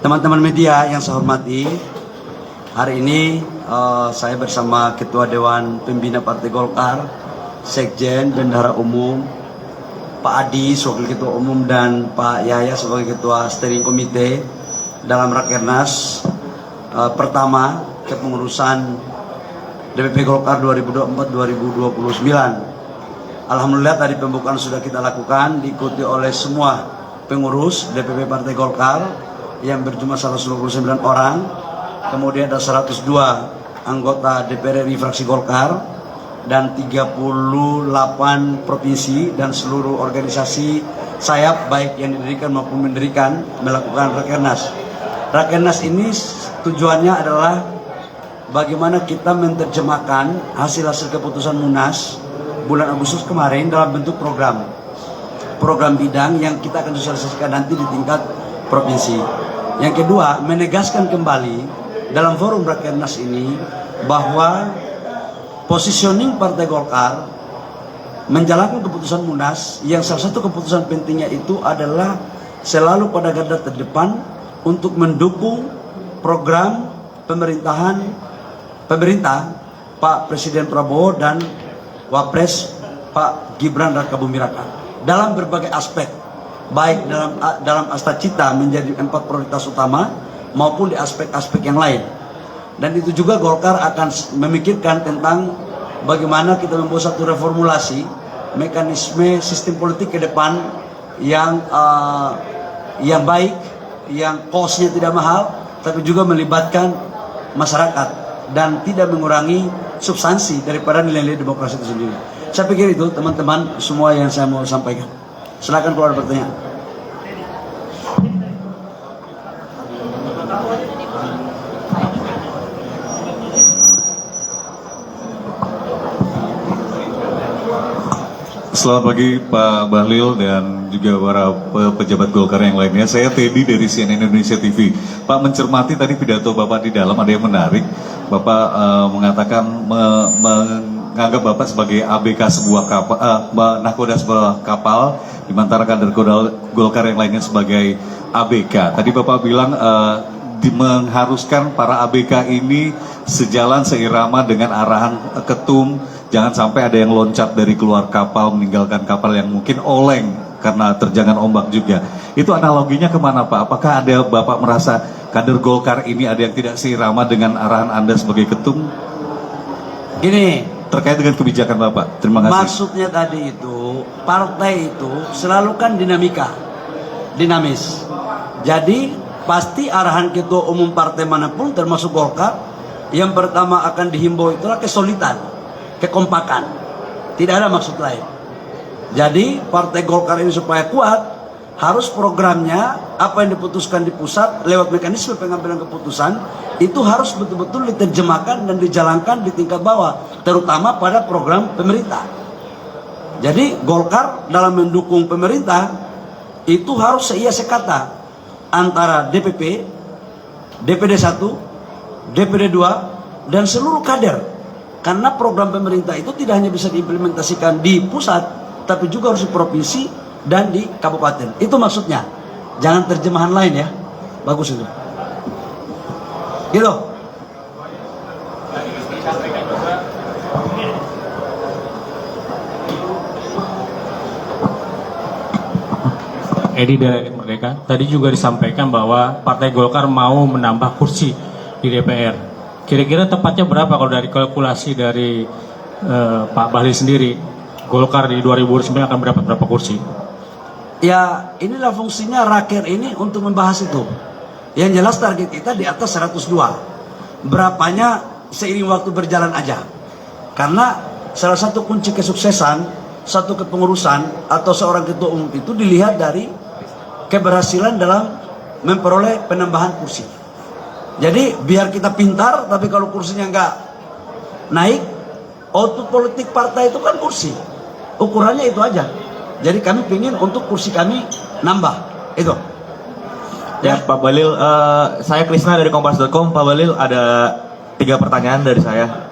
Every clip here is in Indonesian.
Teman-teman media yang saya hormati, hari ini saya bersama Ketua Dewan Pembina Partai Golkar, Sekjen, Bendahara Umum, Pak Adi sebagai Ketua Umum dan Pak Yaya sebagai Ketua Steering Komite dalam Rakernas pertama kepengurusan DPP Golkar 2024-2029. Alhamdulillah tadi pembukaan sudah kita lakukan, diikuti oleh semua pengurus DPP Partai Golkar yang berjumlah 129 orang, kemudian ada 102 anggota DPR RI fraksi Golkar dan 38 provinsi dan seluruh organisasi sayap baik yang didirikan maupun mendirikan melakukan Rakernas. Rakernas ini tujuannya adalah bagaimana kita menerjemahkan hasil-hasil keputusan Munas bulan Agustus kemarin dalam bentuk program bidang yang kita akan sosialisasikan nanti di tingkat provinsi. Yang kedua, menegaskan kembali dalam forum Rakernas ini bahwa positioning Partai Golkar menjalankan keputusan Munas yang salah satu keputusan pentingnya itu adalah selalu pada garda terdepan untuk mendukung program pemerintah Pak Presiden Prabowo dan Wapres Pak Gibran Rakabuming Raka dalam berbagai aspek, baik dalam asta cita menjadi 4 prioritas utama maupun di aspek-aspek yang lain. Dan itu juga Golkar akan memikirkan tentang bagaimana kita membuat satu reformulasi mekanisme sistem politik ke depan yang baik, yang cost-nya tidak mahal, tapi juga melibatkan masyarakat dan tidak mengurangi substansi daripada nilai-nilai demokrasi itu sendiri. Saya pikir itu teman-teman semua yang saya mau sampaikan. Silakan kalau ada pertanyaan. Selamat pagi Pak Bahlil dan juga para pejabat Golkar yang lainnya. Saya Teddy dari CNN Indonesia TV. Pak, mencermati tadi pidato Bapak di dalam ada yang menarik. Bapak mengatakan menganggap Bapak sebagai ABK sebuah kapal, nahkoda sebuah kapal, di antara kader Golkar yang lainnya sebagai ABK. Tadi Bapak bilang mengharuskan para ABK ini sejalan seirama dengan arahan ketum. Jangan sampai ada yang loncat dari keluar kapal, meninggalkan kapal yang mungkin oleng karena terjangan ombak juga. Itu analoginya kemana Pak? Apakah ada Bapak merasa kader Golkar ini ada yang tidak seirama dengan arahan Anda sebagai ketum? Ini terkait dengan kebijakan Bapak. Terima kasih. maksudnya tadi itu, partai itu selalu kan dinamis. Jadi pasti arahan ketua umum partai manapun termasuk Golkar, yang pertama akan dihimbau itulah kesolidan, kekompakan. Tidak ada maksud lain. Jadi partai Golkar ini supaya kuat, harus programnya apa yang diputuskan di pusat lewat mekanisme pengambilan keputusan itu harus betul-betul diterjemahkan dan dijalankan di tingkat bawah, terutama pada program pemerintah. Jadi Golkar dalam mendukung pemerintah itu harus seia sekata antara DPP, DPD 1, DPD 2 dan seluruh kader. Karena program pemerintah itu tidak hanya bisa diimplementasikan di pusat, tapi juga harus di provinsi dan di kabupaten. Itu maksudnya. Jangan terjemahan lain ya. Bagus itu. Gitu. Edi dari Merdeka. Tadi juga disampaikan bahwa Partai Golkar mau menambah kursi di DPR. Kira-kira tepatnya berapa kalau dari kalkulasi dari Pak Bahlil sendiri? Golkar di 2009 akan berapa kursi? Ya, inilah fungsinya Raker ini untuk membahas itu. Yang jelas target kita di atas 102. Berapanya seiring waktu berjalan aja. Karena salah satu kunci kesuksesan satu kepengurusan atau seorang ketua umum itu dilihat dari keberhasilan dalam memperoleh penambahan kursi. Jadi biar kita pintar, tapi kalau kursinya nggak naik, output politik partai itu kan kursi. Ukurannya itu aja. Jadi kami ingin untuk kursi kami nambah. Itu. Ya, Pak Bahlil, saya Krisna dari Kompas.com. Pak Bahlil, ada 3 pertanyaan dari saya.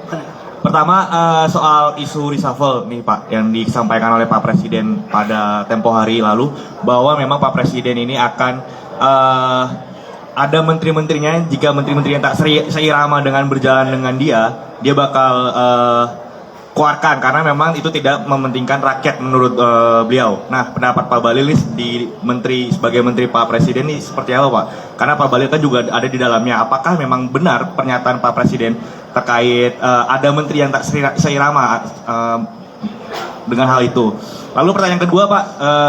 Pertama, soal isu reshuffle nih Pak, yang disampaikan oleh Pak Presiden pada tempo hari lalu, bahwa memang Pak Presiden ini akan ada menteri-menterinya, jika menteri-menteri yang tak seirama dengan berjalan dengan dia bakal keluarkan karena memang itu tidak mementingkan rakyat menurut beliau. Nah, pendapat Pak Bahlil di sebagai menteri Pak Presiden ini seperti apa, Pak? Karena Pak Bahlil kan juga ada di dalamnya. Apakah memang benar pernyataan Pak Presiden terkait ada menteri yang tak seirama dengan hal itu? Lalu pertanyaan kedua, Pak,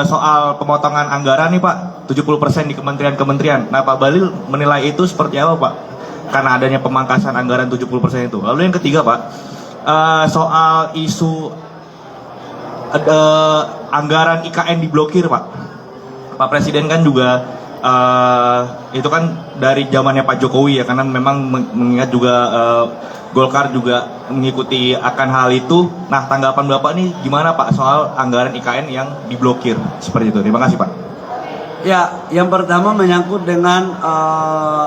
soal pemotongan anggaran nih, Pak, 70% di kementerian-kementerian. Nah, Pak Bahlil menilai itu seperti apa, Pak? Karena adanya pemangkasan anggaran 70% itu. Lalu yang ketiga, Pak, soal isu anggaran IKN diblokir, Pak. Pak Presiden kan juga itu kan dari zamannya Pak Jokowi ya, karena memang mengingat juga Golkar juga mengikuti akan hal itu. Nah, tanggapan Bapak nih gimana, Pak, soal anggaran IKN yang diblokir seperti itu? Terima kasih, Pak. Ya, yang pertama menyangkut dengan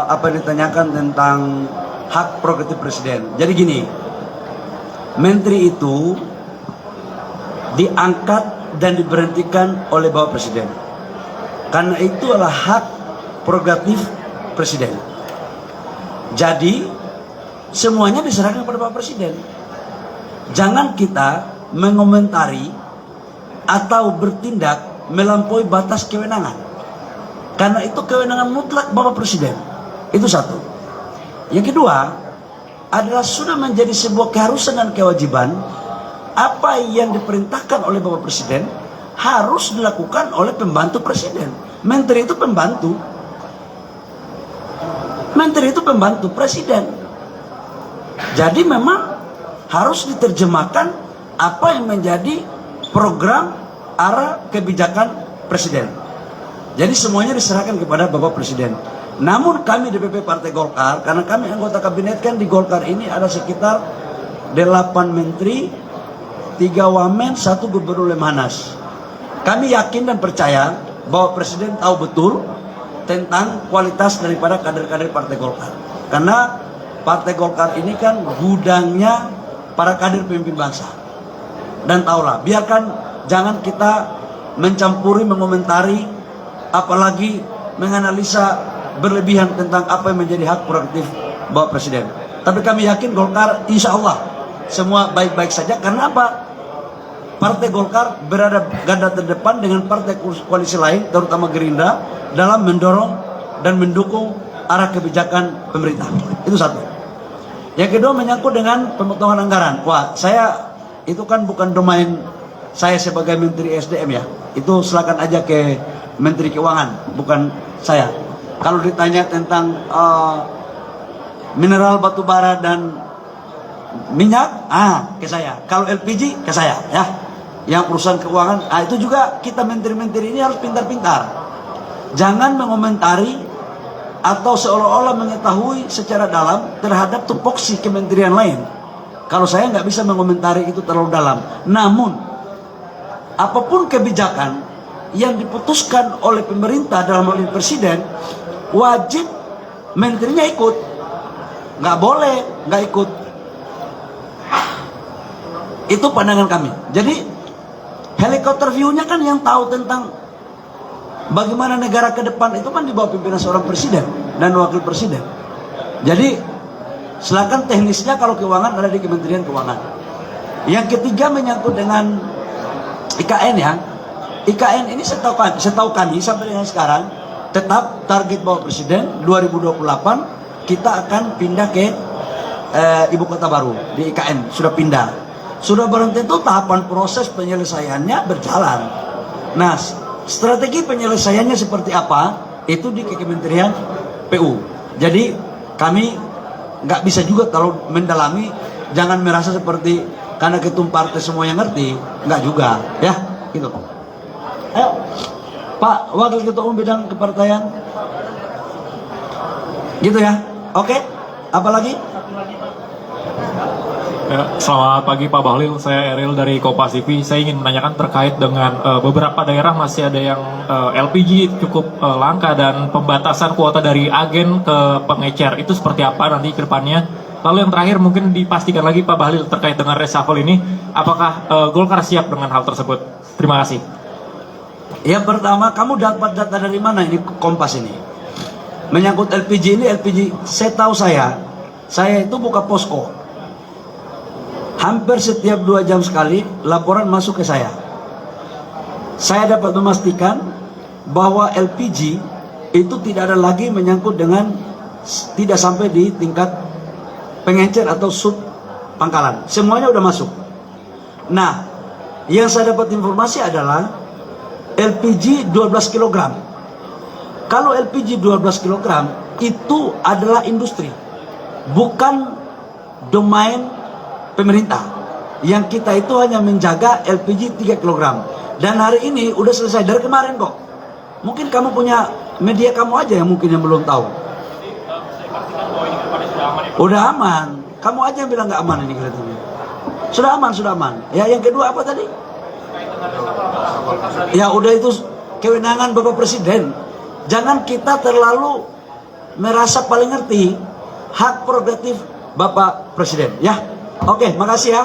apa yang ditanyakan tentang hak prerogatif presiden. Jadi gini, menteri itu diangkat dan diberhentikan oleh Bapak Presiden. Karena itu adalah hak prerogatif presiden. Jadi semuanya diserahkan kepada Bapak Presiden. Jangan kita mengomentari atau bertindak melampaui batas kewenangan. Karena itu kewenangan mutlak Bapak Presiden. Itu satu. Yang kedua adalah sudah menjadi sebuah keharusan dan kewajiban, apa yang diperintahkan oleh Bapak Presiden harus dilakukan oleh pembantu Presiden. Menteri itu pembantu. Menteri itu pembantu Presiden. Jadi memang harus diterjemahkan apa yang menjadi program arah kebijakan Presiden. Jadi semuanya diserahkan kepada Bapak Presiden. Namun kami DPP Partai Golkar, karena kami anggota kabinet kan di Golkar ini ada sekitar 8 menteri, 3 wamen, 1 gubernur Lemhanas. Kami yakin dan percaya bahwa Presiden tahu betul tentang kualitas daripada kader-kader Partai Golkar. Karena Partai Golkar ini kan gudangnya para kader pemimpin bangsa. Dan tahulah, biarkan jangan kita mencampuri, mengomentari, apalagi menganalisa berlebihan tentang apa yang menjadi hak prerogatif Bapak Presiden. Tapi kami yakin Golkar insya Allah semua baik-baik saja. Karena apa? Partai Golkar berada garda terdepan dengan partai koalisi lain, terutama Gerindra, dalam mendorong dan mendukung arah kebijakan pemerintah. Itu satu. Yang kedua menyangkut dengan pemotongan anggaran. Wah, saya itu kan bukan domain saya sebagai Menteri SDM ya. Itu silakan aja ke Menteri Keuangan, bukan saya. Kalau ditanya tentang mineral batu bara dan minyak, ke saya. Kalau LPG ke saya, ya. Yang perusahaan keuangan, itu juga kita menteri-menteri ini harus pintar-pintar. Jangan mengomentari atau seolah-olah mengetahui secara dalam terhadap tupoksi kementerian lain. Kalau saya nggak bisa mengomentari itu terlalu dalam. Namun, apapun kebijakan yang diputuskan oleh pemerintah dalam hal ini Presiden, wajib menterinya ikut. Nggak boleh nggak ikut. Itu pandangan kami. Jadi helikopter view-nya kan yang tahu tentang bagaimana negara ke depan itu kan di bawah pimpinan seorang presiden dan wakil presiden. Jadi silakan teknisnya kalau keuangan ada di Kementerian Keuangan. Yang ketiga menyangkut dengan IKN ya. IKN ini setahu kami sampai dengan sekarang tetap target Bapak Presiden 2028 kita akan pindah ke ibu kota baru di IKN, sudah pindah. Sudah barang tentu tahapan proses penyelesaiannya berjalan. Nah, strategi penyelesaiannya seperti apa? Itu di Kementerian PU. Jadi kami nggak bisa juga kalau mendalami, jangan merasa seperti karena ketum partai semua yang ngerti, nggak juga, ya, gitu. Ayo, Pak Wakil Ketua Umum Bidang Kepartaian, gitu ya. Oke, apa lagi? Ya, selamat pagi Pak Bahlil, saya Eril dari Kompas TV. Saya ingin menanyakan terkait dengan beberapa daerah masih ada yang LPG cukup langka dan pembatasan kuota dari agen ke pengecer. Itu seperti apa nanti ke depannya? Lalu yang terakhir mungkin dipastikan lagi Pak Bahlil terkait dengan reshuffle ini, apakah Golkar siap dengan hal tersebut? Terima kasih. Yang pertama, kamu dapat data dari mana ini Kompas ini? Menyangkut LPG ini, setahu saya itu buka posko. Hampir setiap 2 jam sekali laporan masuk ke saya. Saya dapat memastikan bahwa LPG itu tidak ada lagi menyangkut dengan, tidak sampai di tingkat pengencer atau sub pangkalan. Semuanya udah masuk. Nah, yang saya dapat informasi adalah LPG 12 kg. Kalau LPG 12 kg itu adalah industri, bukan domain pemerintah. Yang kita itu hanya menjaga LPG 3 kg. Dan hari ini udah selesai dari kemarin kok. Mungkin kamu punya media kamu aja yang mungkin yang belum tahu. Udah aman. Kamu aja yang bilang nggak aman ini kelihatannya. Sudah aman, sudah aman. Ya, yang kedua apa tadi? Ya udah, itu kewenangan Bapak Presiden. Jangan kita terlalu merasa paling ngerti hak prerogatif Bapak Presiden. Ya, oke, makasih ya.